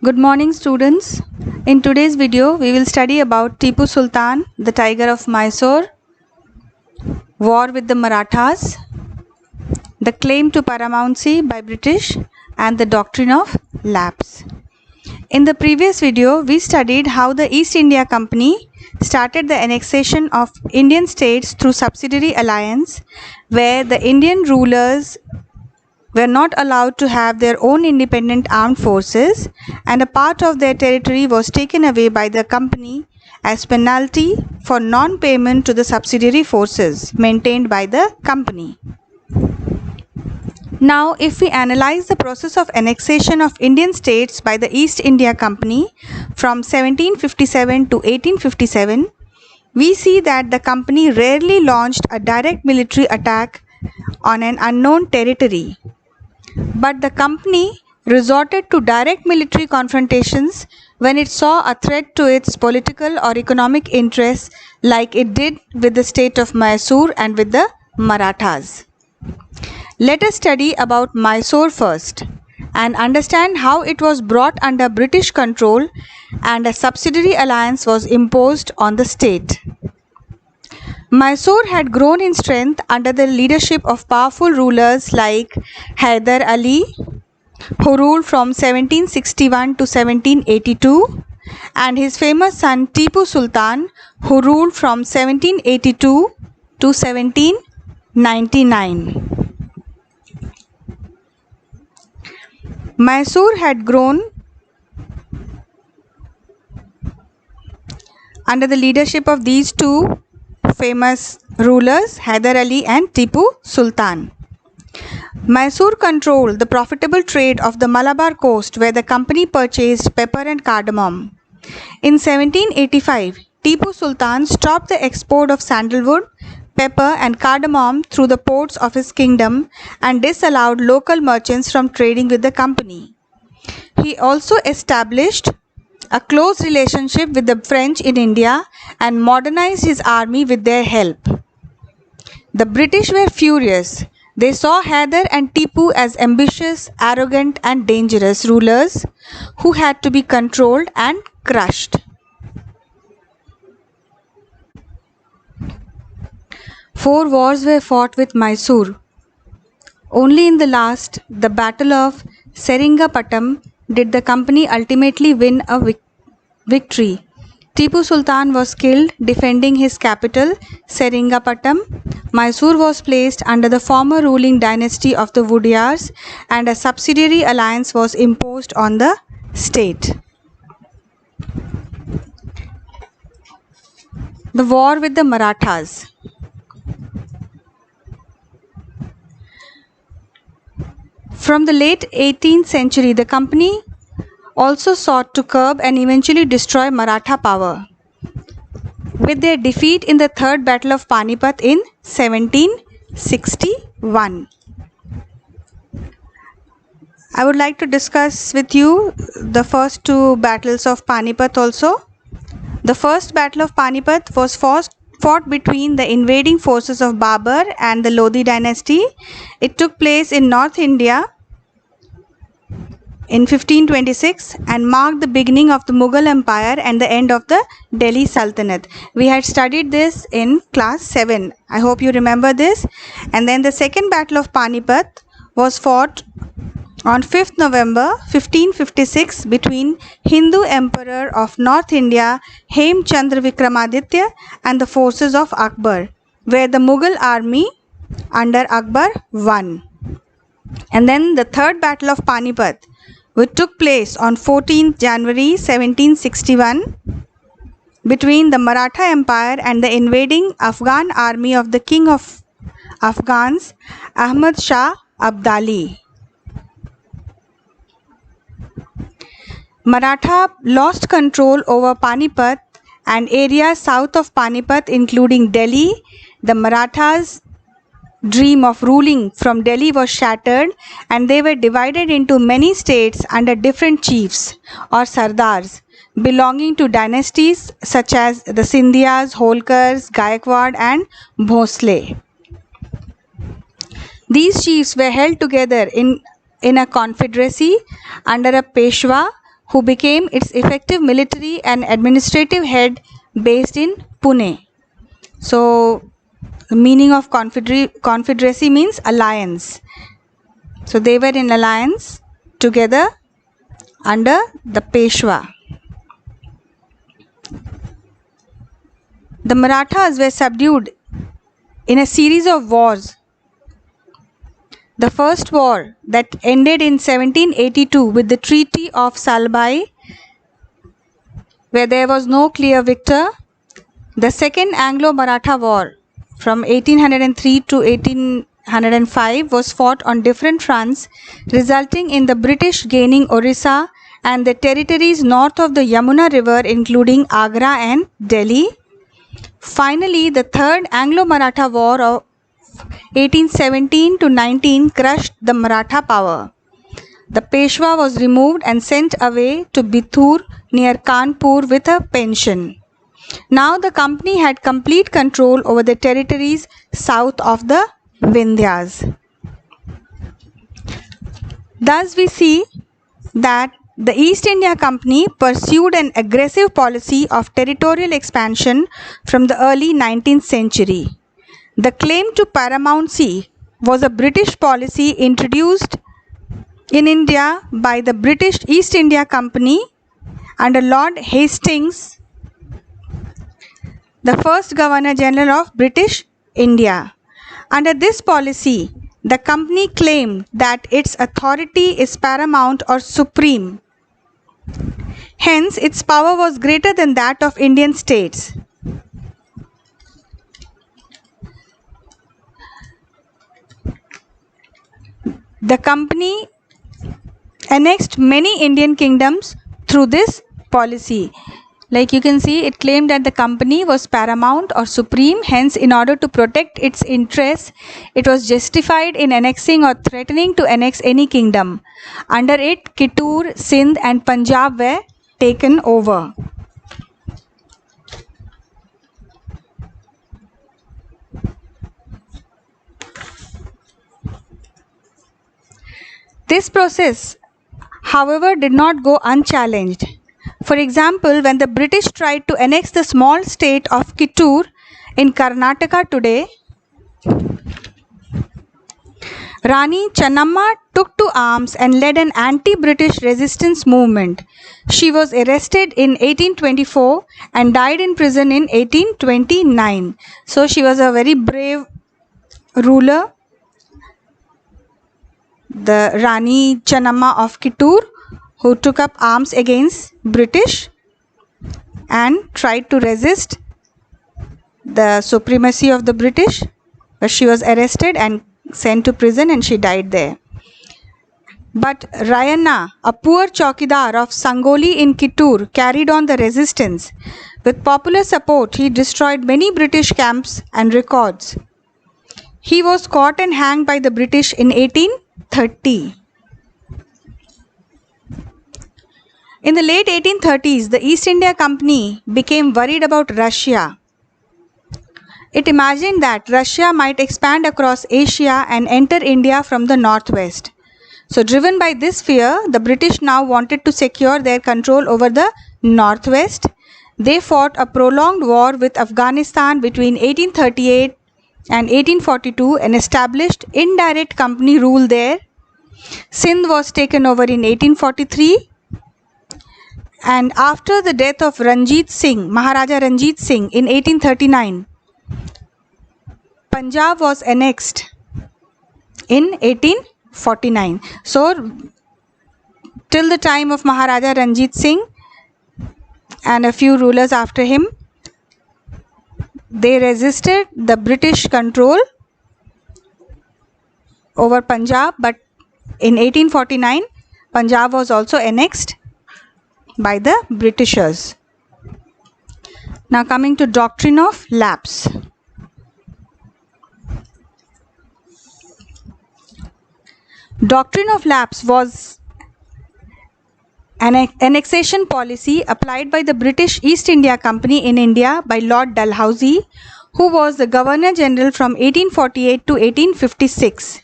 Good morning students. In today's video we will study about Tipu Sultan, the Tiger of Mysore, war with the Marathas, the claim to paramountcy by British and the doctrine of lapse. In the previous video we studied how the East India Company started the annexation of Indian states through subsidiary alliance where the Indian rulers were not allowed to have their own independent armed forces and a part of their territory was taken away by the company as penalty for non-payment to the subsidiary forces maintained by the company. Now, if we analyze the process of annexation of Indian states by the East India Company from 1757 to 1857, we see that the company rarely launched a direct military attack on an unknown territory. But the company resorted to direct military confrontations when it saw a threat to its political or economic interests, like it did with the state of Mysore and with the Marathas. Let us study about Mysore first and understand how it was brought under British control and a subsidiary alliance was imposed on the state. Mysore had grown in strength under the leadership of powerful rulers like Hyder Ali, who ruled from 1761 to 1782, and his famous son Tipu Sultan, who ruled from 1782 to 1799. Mysore had grown under the leadership of these two famous rulers, Hyder Ali and Tipu Sultan. Mysore controlled the profitable trade of the Malabar coast where the company purchased pepper and cardamom. In 1785, Tipu Sultan stopped the export of sandalwood, pepper and cardamom through the ports of his kingdom and disallowed local merchants from trading with the company. He also established a close relationship with the French in India and modernized his army with their help. The British were furious. They saw Hyder and Tipu as ambitious, arrogant and dangerous rulers who had to be controlled and crushed. 4 wars were fought with Mysore. Only in the last, the Battle of Seringapatam, did the company ultimately win a victory. Tipu Sultan was killed defending his capital, Seringapatam. Mysore was placed under the former ruling dynasty of the Wodeyars and a subsidiary alliance was imposed on the state. The war with the Marathas. From the late 18th century, the company also sought to curb and eventually destroy Maratha power. With their defeat in the Third Battle of Panipat in 1761. I would like to discuss with you the first 2 battles of Panipat also. The first Battle of Panipat was fought between the invading forces of Babur and the Lodi dynasty. It took place in North India in 1526 and marked the beginning of the Mughal Empire and the end of the Delhi Sultanate. We had studied this in class 7. I hope you remember this. And then the second Battle of Panipat was fought on 5th November 1556 between Hindu Emperor of North India Hemchandra Vikramaditya and the forces of Akbar, where the Mughal army under Akbar won. And then the third Battle of Panipat, which took place on 14th January 1761 between the Maratha Empire and the invading Afghan army of the King of Afghans, Ahmad Shah Abdali. Maratha lost control over Panipat and areas south of Panipat including Delhi. The Marathas' dream of ruling from Delhi was shattered and they were divided into many states under different chiefs or sardars belonging to dynasties such as the Scindias, Holkars, Gaikwad and Bhosle. These chiefs were held together in a confederacy under a Peshwa who became its effective military and administrative head based in Pune. So, the meaning of confederacy means alliance. So, they were in alliance together under the Peshwa. The Marathas were subdued in a series of wars. The first war that ended in 1782 with the Treaty of Salbai, where there was no clear victor. The second Anglo-Maratha War from 1803 to 1805 was fought on different fronts, resulting in the British gaining Orissa and the territories north of the Yamuna River, including Agra and Delhi. Finally, the third Anglo-Maratha War of 1817 to 19 crushed the Maratha power. The Peshwa was removed and sent away to Bithur near Kanpur with a pension. Now the company had complete control over the territories south of the Vindhyas. Thus we see that the East India Company pursued an aggressive policy of territorial expansion from the early 19th century. The claim to paramountcy was a British policy introduced in India by the British East India Company under Lord Hastings, the first Governor General of British India. Under this policy, the company claimed that its authority is paramount or supreme. Hence, its power was greater than that of Indian states. The company annexed many Indian kingdoms through this policy. Like you can see, it claimed that the company was paramount or supreme. Hence, in order to protect its interests, it was justified in annexing or threatening to annex any kingdom. Under it, Kittur, Sindh and Punjab were taken over. This process, however, did not go unchallenged. For example, when the British tried to annex the small state of Kittur in Karnataka today, Rani Channamma took to arms and led an anti-British resistance movement. She was arrested in 1824 and died in prison in 1829. So she was a very brave ruler, the Rani Channamma of Kittur, who took up arms against British and tried to resist the supremacy of the British. But she was arrested and sent to prison and she died there. But Rayanna, a poor chowkidar of Sangoli in Kittur, carried on the resistance. With popular support, he destroyed many British camps and records. He was caught and hanged by the British in 1830. In the late 1830s, the East India Company became worried about Russia. It imagined that Russia might expand across Asia and enter India from the northwest. So, driven by this fear, the British now wanted to secure their control over the northwest. They fought a prolonged war with Afghanistan between 1838 and 1842 and established indirect company rule there. Sindh was taken over in 1843. And after the death of Ranjit Singh, Maharaja Ranjit Singh in 1839, Punjab was annexed in 1849. So, till the time of Maharaja Ranjit Singh and a few rulers after him, they resisted the British control over Punjab, but in 1849, Punjab was also annexed by the Britishers. Now coming to doctrine of lapse. Doctrine of lapse was an annexation policy applied by the British East India Company in India by Lord Dalhousie, who was the Governor General from 1848 to 1856.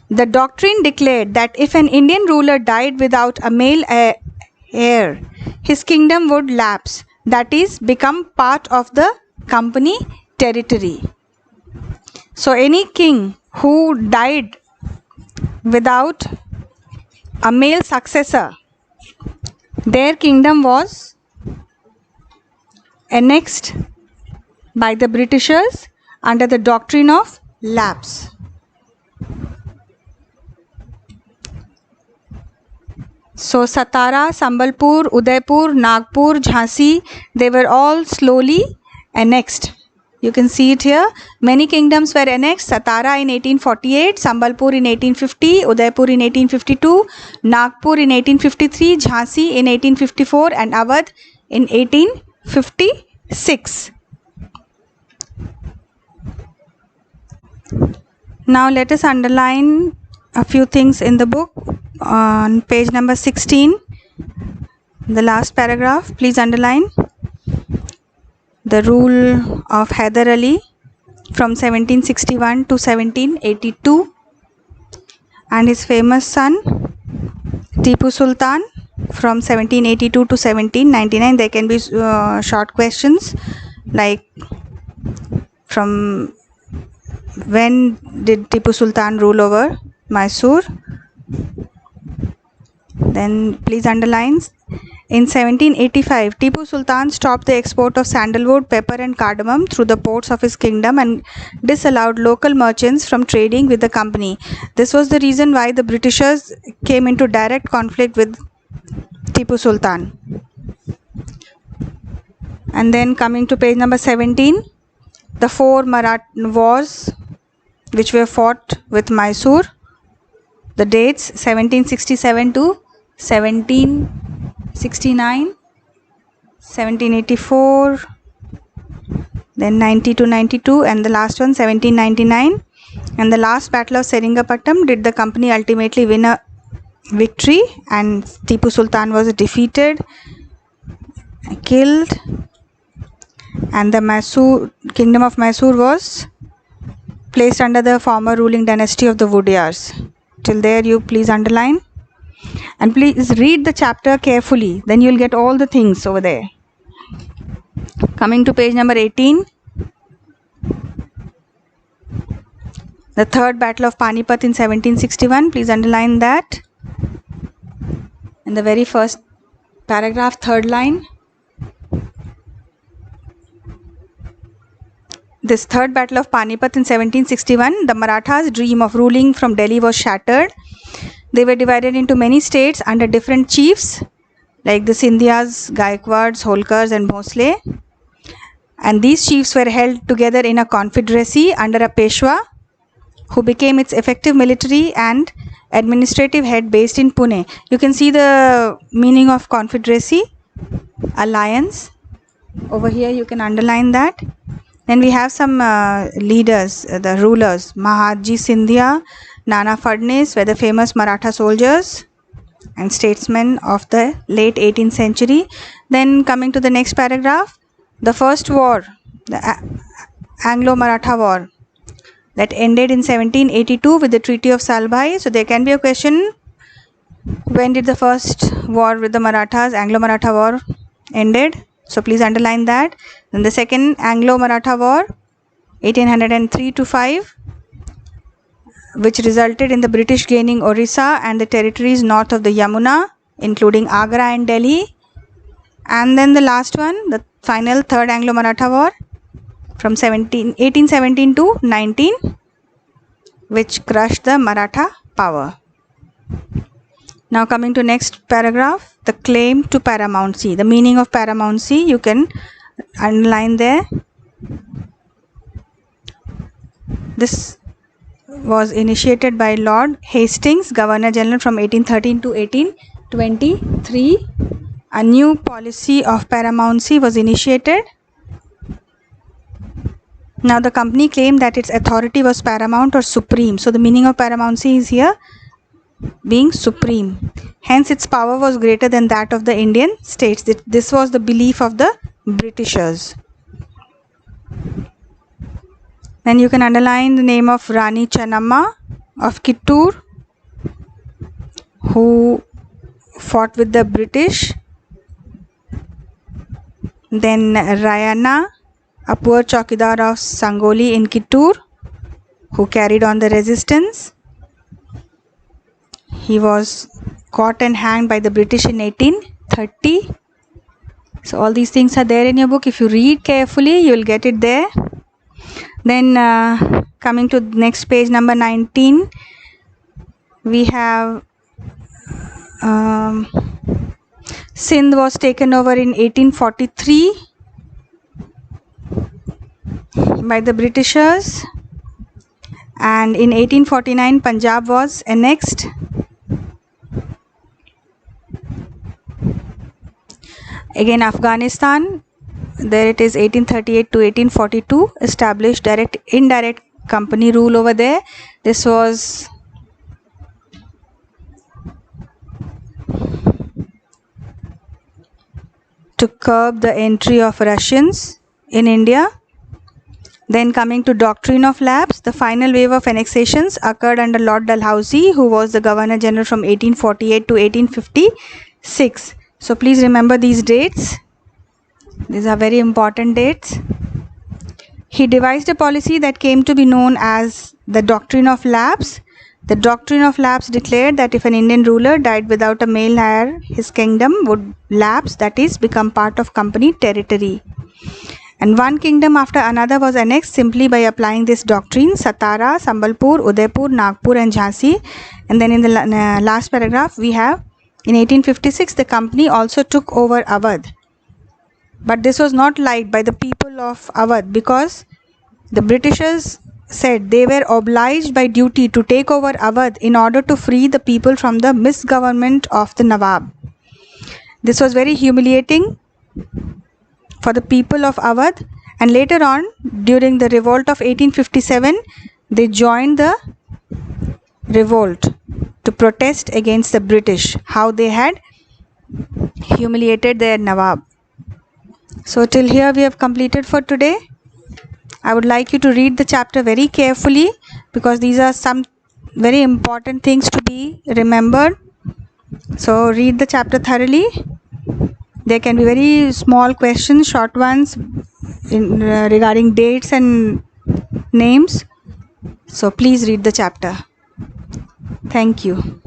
The doctrine declared that if an Indian ruler died without a male heir, his kingdom would lapse, that is, become part of the company territory. So any king who died without a male successor, their kingdom was annexed by the Britishers under the doctrine of lapse. So Satara, Sambalpur, Udaipur, Nagpur, Jhansi, they were all slowly annexed. You can see it here. Many kingdoms were annexed. Satara in 1848, Sambalpur in 1850, Udaipur in 1852, Nagpur in 1853, Jhansi in 1854 and Awadh in 1856. Now let us underline a few things in the book. On page number 16, the last paragraph, please underline the rule of Hyder Ali from 1761 to 1782 and his famous son Tipu Sultan from 1782 to 1799. There can be short questions like from when did Tipu Sultan rule over Mysore. Then please underline, in 1785 Tipu Sultan stopped the export of sandalwood, pepper and cardamom through the ports of his kingdom and disallowed local merchants from trading with the company. This was the reason why the Britishers came into direct conflict with Tipu Sultan. And then coming to page number 17, the 4 Maratha wars which were fought with Mysore. The dates 1767 to 1769, 1784, then 90 to 92, and the last one 1799. And the last battle of Seringapatam, did the company ultimately win a victory and Tipu Sultan was defeated, killed, and the Mysore kingdom of Mysore was placed under the former ruling dynasty of the Wodeyars. Till there you please underline and please read the chapter carefully, then you will get all the things over there. Coming to page number 18, the third battle of Panipat in 1761, please underline that. In the very first paragraph, third line, this third battle of Panipat in 1761, the Marathas' dream of ruling from Delhi was shattered. They were divided into many states under different chiefs like the Scindias, Gaikwads, Holkars and Bhosle. And these chiefs were held together in a confederacy under a Peshwa who became its effective military and administrative head based in Pune. You can see the meaning of confederacy, alliance. Over here you can underline that. Then we have some leaders, the rulers, Mahatma Scindia, Nana Fadnis were the famous Maratha soldiers and statesmen of the late 18th century. Then coming to the next paragraph, the first war, the Anglo-Maratha war, that ended in 1782 with the Treaty of Salbhai. So there can be a question, when did the first war with the Marathas, Anglo-Maratha war, ended? So please underline that. Then the second Anglo-Maratha war, 1803 to 5, which resulted in the British gaining Orissa and the territories north of the Yamuna, including Agra and Delhi. And then the last one, the final third Anglo-Maratha war from 1817 to 19, which crushed the Maratha power. Now coming to next paragraph, the claim to paramountcy. The meaning of paramountcy you can underline there. This was initiated by Lord Hastings, Governor General from 1813 to 1823. A new policy of paramountcy was initiated. Now the company claimed that its authority was paramount or supreme. So the meaning of paramountcy is here being supreme. Hence its power was greater than that of the Indian states. This was the belief of the Britishers. Then you can underline the name of Rani Channamma of Kittur, who fought with the British Then Rayana, a poor chowkidar of Sangoli in Kittur, who carried on the resistance. He was caught and hanged by the British in 1830. So all these things are there in your book. If you read carefully, you will get it there. Then coming to next page, number 19, we have Sindh was taken over in 1843 by the Britishers, and in 1849 Punjab was annexed. Again Afghanistan, there it is, 1838 to 1842, established direct indirect company rule over there. This was to curb the entry of Russians in India. Then coming to doctrine of lapse, the final wave of annexations occurred under Lord Dalhousie, who was the Governor General from 1848 to 1856. So please remember these dates. These are very important dates. He devised a policy that came to be known as the doctrine of lapse. The doctrine of lapse declared that if an Indian ruler died without a male heir, his kingdom would lapse, that is, become part of company territory. And one kingdom after another was annexed simply by applying this doctrine: Satara, Sambalpur, Udaipur, Nagpur and Jhansi. And then in the last paragraph we have, in 1856 the company also took over Awadh. But this was not liked by the people of Awadh, because the Britishers said they were obliged by duty to take over Awadh in order to free the people from the misgovernment of the Nawab. This was very humiliating for the people of Awadh, and later on, during the revolt of 1857, they joined the revolt to protest against the British, how they had humiliated their Nawab. So till here we have completed for today. I would like you to read the chapter very carefully, because these are some very important things to be remembered. So read the chapter thoroughly. There can be very small questions, short ones, regarding dates and names. So please read the chapter. Thank you.